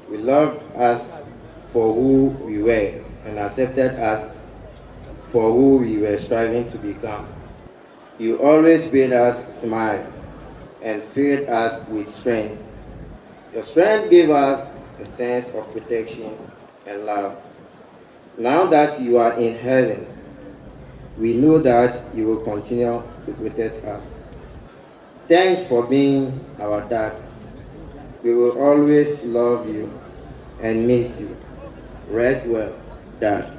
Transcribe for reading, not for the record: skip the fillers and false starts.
We loved us for who we were and accepted us for who we were striving to become. You always made us smile and filled us with strength. Your strength gave us a sense of protection and love. Now that you are in heaven, we know that you will continue to protect us. Thanks for being our dad. We will always love you and miss you. Rest well, Dad.